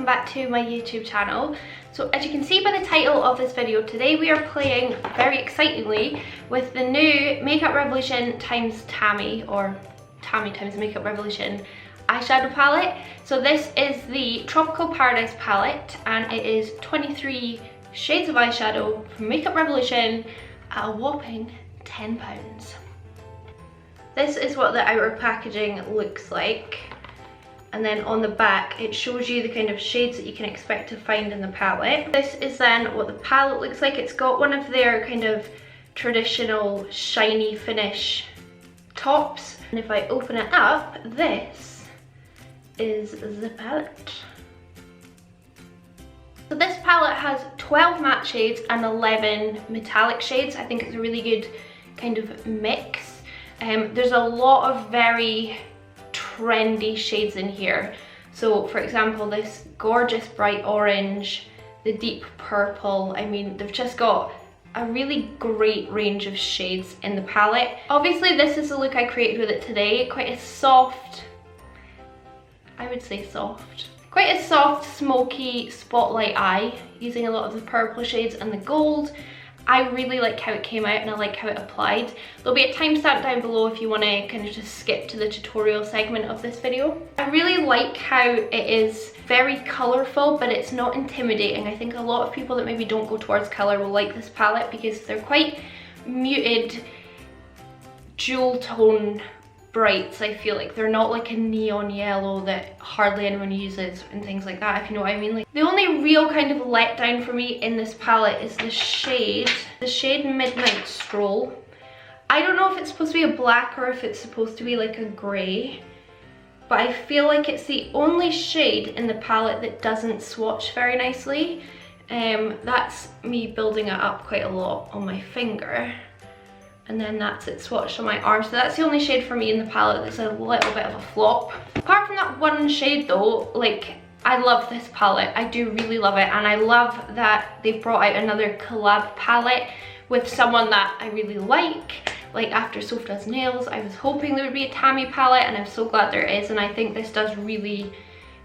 welcome back to my YouTube channel. So as you can see by the title of this video, today we are playing, very excitingly, with the new Makeup Revolution times TAMMI, or TAMMI times Makeup Revolution eyeshadow palette. So this is the Tropical Paradise palette and it is 23 shades of eyeshadow from Makeup Revolution at a whopping £10. This is what the outer packaging looks like. And then on the back, it shows you the kind of shades that you can expect to find in the palette. This is then what the palette looks like. It's got one of their kind of traditional shiny finish tops. And if I open it up, this is the palette. So this palette has 12 matte shades and 11 metallic shades. I think it's a really good kind of mix. There's a lot of very trendy shades in here. So for example, this gorgeous bright orange, the deep purple. I mean, they've just got a really great range of shades in the palette. Obviously this is the look I created with it today. Quite a soft, I would say soft, quite a soft smoky spotlight eye, using a lot of the purple shades and the gold. I really like how it came out and I like how it applied. There'll be a timestamp down below if you want to kind of just skip to the tutorial segment of this video. I really like how it is very colourful, but it's not intimidating. I think a lot of people that maybe don't go towards colour will like this palette because they're quite muted, jewel tone brights. I feel like they're not like a neon yellow that hardly anyone uses and things like that, if you know what I mean. Like, the only real kind of letdown for me in this palette is the shade Midnight Stroll. I don't know if it's supposed to be a black or if it's supposed to be like a grey, but I feel like it's the only shade in the palette that doesn't swatch very nicely. That's me building it up quite a lot on my finger. And then that's it swatched on my arm. So that's the only shade for me in the palette that's a little bit of a flop. Apart from that one shade though, like, I love this palette. I do really love it. And I love that they've brought out another collab palette with someone that I really like after Soph Does Nails. I was hoping there would be a TAMMI palette and I'm so glad there is. And I think this does really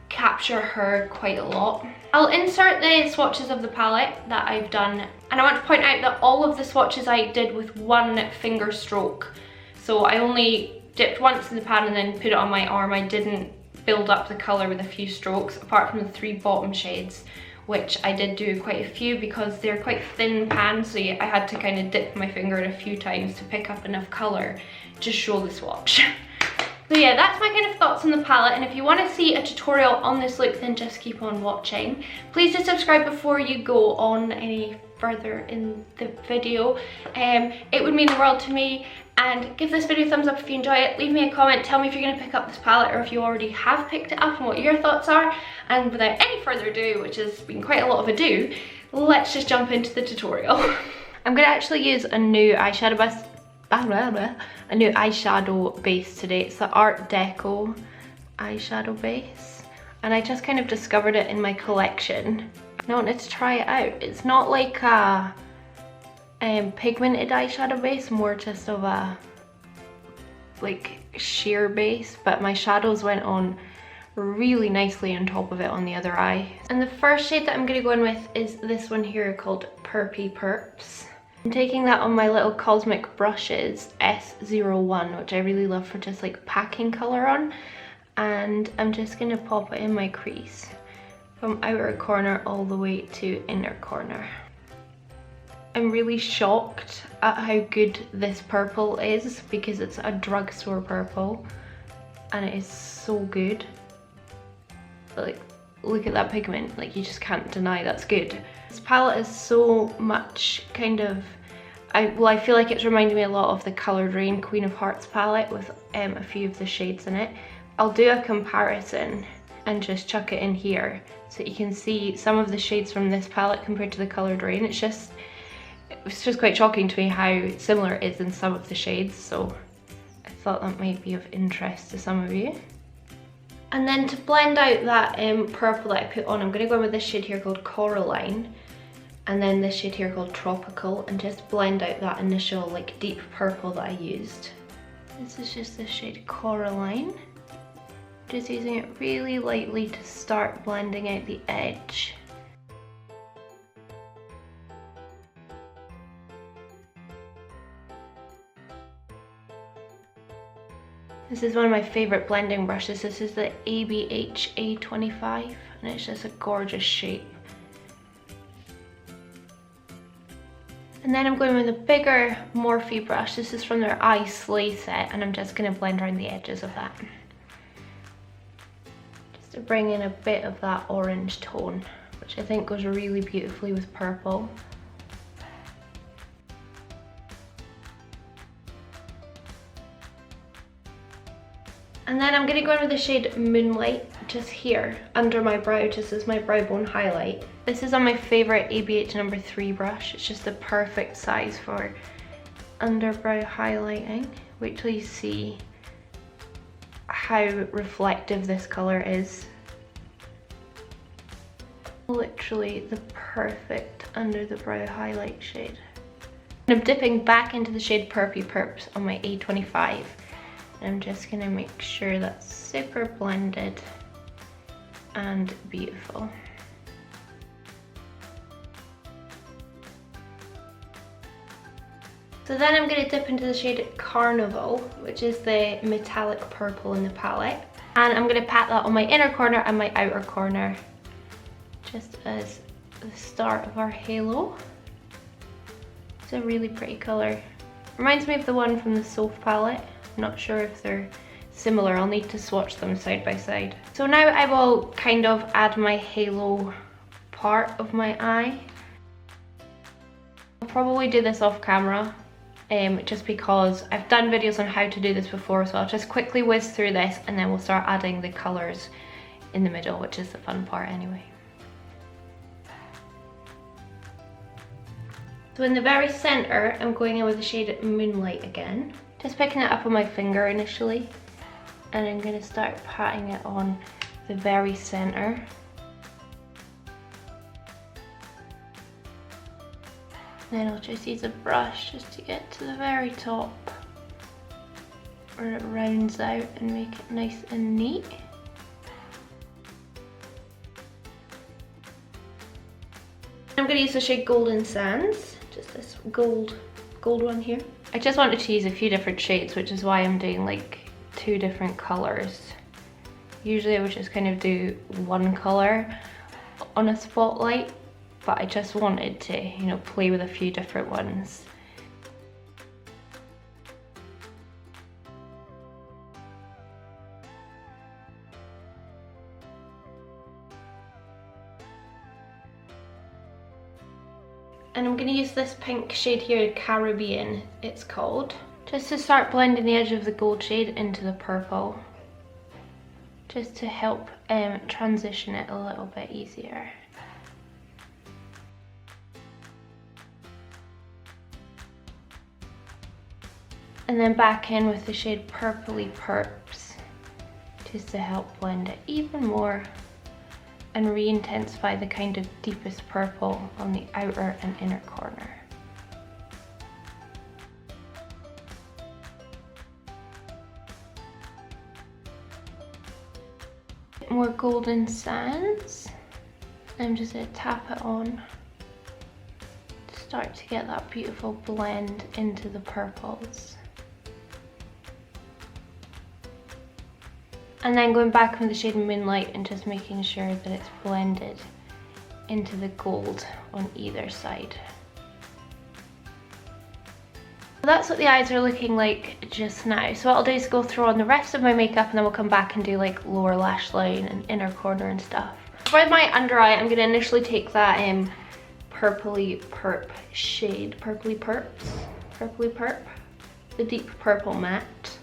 capture her quite a lot. I'll insert the swatches of the palette that I've done, and I want to point out that all of the swatches I did with one finger stroke. So I only dipped once in the pan and then put it on my arm. I didn't build up the colour with a few strokes, apart from the 3 bottom shades, which I did do quite a few because they're quite thin pans, so I had to kind of dip my finger in a few times to pick up enough colour to show the swatch. So yeah, that's my kind of thoughts on the palette, and if you want to see a tutorial on this look, then just keep on watching. Please do subscribe before you go on any further in the video. It would mean the world to me, and give this video a thumbs up if you enjoy it. Leave me a comment, tell me if you're going to pick up this palette or if you already have picked it up and what your thoughts are. And without any further ado, which has been quite a lot of ado, let's just jump into the tutorial. I'm going to actually use a new eyeshadow base today. It's the Art Deco eyeshadow base, and I just kind of discovered it in my collection. I wanted to try it out. It's not like a pigmented eyeshadow base, more just of a like sheer base, but my shadows went on really nicely on top of it on the other eye. And the first shade that I'm going to go in with is this one here called Perpy Perps. I'm taking that on my little Cosmic Brushes S01, which I really love for just like packing colour on, and I'm just going to pop it in my crease from outer corner all the way to inner corner. I'm really shocked at how good this purple is because it's a drugstore purple and it is so good. Like, look at that pigment, like you just can't deny that's good. This palette is so much kind of, I feel like it's reminding me a lot of the Coloured Rain Queen of Hearts palette with a few of the shades in it. I'll do a comparison and just chuck it in here so you can see some of the shades from this palette compared to the Coloured Rain. It's just quite shocking to me how similar it is in some of the shades, so I thought that might be of interest to some of you. And then to blend out that purple that I put on, I'm going to go in with this shade here called Coraline, and then this shade here called Tropical, and just blend out that initial like deep purple that I used. This is just the shade Coraline. Just using it really lightly to start blending out the edge. This is one of my favourite blending brushes. This is the ABH A25 and it's just a gorgeous shape. And then I'm going with a bigger Morphe brush. This is from their Eye Slay set and I'm just going to blend around the edges of that. Just to bring in a bit of that orange tone, which I think goes really beautifully with purple. And then I'm going to go in with the shade Moonlight, just here, under my brow, just as my brow bone highlight. This is on my favourite ABH number 3 brush. It's just the perfect size for underbrow highlighting. Wait till you see how reflective this colour is. Literally the perfect under the brow highlight shade. And I'm dipping back into the shade Perpy Perps on my A25. I'm just going to make sure that's super blended and beautiful. So then I'm going to dip into the shade Carnival, which is the metallic purple in the palette. And I'm going to pat that on my inner corner and my outer corner, just as the start of our halo. It's a really pretty colour. Reminds me of the one from the Soph palette. Not sure if they're similar, I'll need to swatch them side by side. So now I will kind of add my halo part of my eye. I'll probably do this off camera, just because I've done videos on how to do this before, so I'll just quickly whiz through this and then we'll start adding the colours in the middle, which is the fun part anyway. So in the very centre, I'm going in with the shade Moonlight again. Just picking it up on my finger initially, and I'm going to start patting it on the very centre. Then I'll just use a brush just to get to the very top, where it rounds out and make it nice and neat. I'm going to use the shade Golden Sands, just this gold one here. I just wanted to use a few different shades, which is why I'm doing like 2 different colours. Usually I would just kind of do one colour on a spotlight, but I just wanted to, you know, play with a few different ones. And I'm going to use this pink shade here, Caribbean it's called, just to start blending the edge of the gold shade into the purple, just to help transition it a little bit easier. And then back in with the shade Purpley Perps, just to help blend it even more and re-intensify the kind of deepest purple on the outer and inner corner. More Golden Sands. I'm just going to tap it on to start to get that beautiful blend into the purples. And then going back with the shade Moonlight and just making sure that it's blended into the gold on either side. That's what the eyes are looking like just now. So what I'll do is go through on the rest of my makeup and then we'll come back and do like lower lash line and inner corner and stuff. For my under eye, I'm going to initially take that Purpley Perp shade, Purpley Perp, the deep purple matte.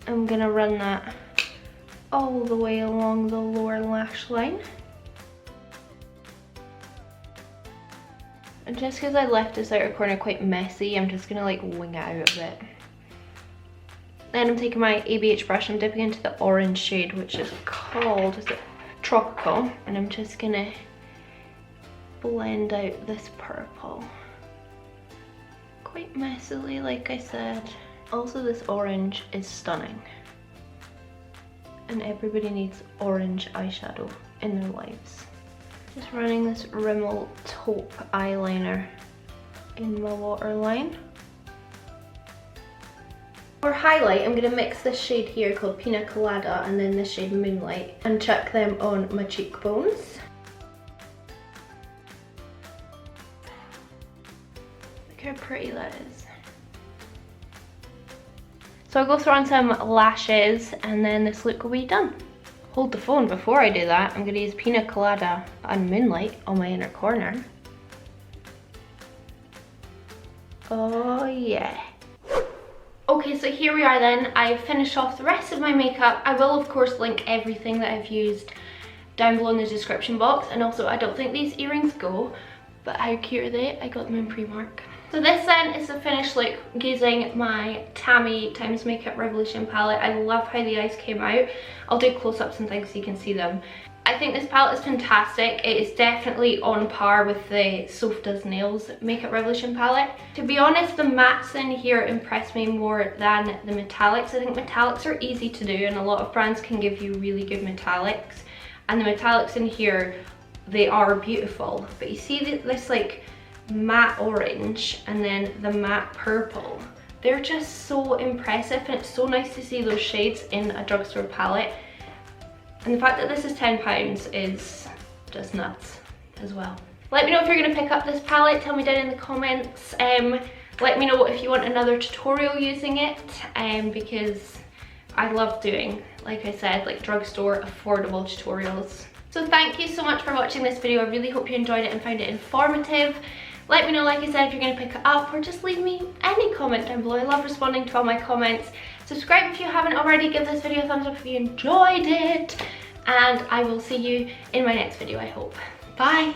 I'm going to run that all the way along the lower lash line. And just because I left this outer corner quite messy, I'm just gonna like wing it out a bit. Then I'm taking my ABH brush, I'm dipping into the orange shade, which is called, is it Tropical? And I'm just gonna blend out this purple. Quite messily, like I said. Also, this orange is stunning. and everybody needs orange eyeshadow in their lives. Just running this Rimmel taupe eyeliner in my waterline. For highlight, I'm going to mix this shade here called Pina Colada and then this shade Moonlight and chuck them on my cheekbones. Look how pretty that is. So I'll go throw on some lashes and then this look will be done. Hold the phone, before I do that, I'm going to use Pina Colada and Moonlight on my inner corner. Oh yeah. Okay, so here we are then. I've finished off the rest of my makeup. I will of course link everything that I've used down below in the description box, and also I don't think these earrings go, but how cute are they? I got them in Primark. So this then is the finished look using my TAMMI Times Makeup Revolution palette. I love how the eyes came out. I'll do close-ups and things so you can see them. I think this palette is fantastic. It is definitely on par with the Soph Does Nails Makeup Revolution palette. To be honest, the mattes in here impress me more than the metallics. I think metallics are easy to do and a lot of brands can give you really good metallics. And the metallics in here, they are beautiful. But you see this like matte orange and then the matte purple. They're just so impressive and it's so nice to see those shades in a drugstore palette. And the fact that this is £10 is just nuts as well. Let me know if you're going to pick up this palette, tell me down in the comments. Let me know if you want another tutorial using it, because I love doing, like I said, like drugstore affordable tutorials. So thank you so much for watching this video. I really hope you enjoyed it and found it informative. Let me know, like I said, if you're going to pick it up, or just leave me any comment down below. I love responding to all my comments. Subscribe if you haven't already. Give this video a thumbs up if you enjoyed it. And I will see you in my next video, I hope. Bye!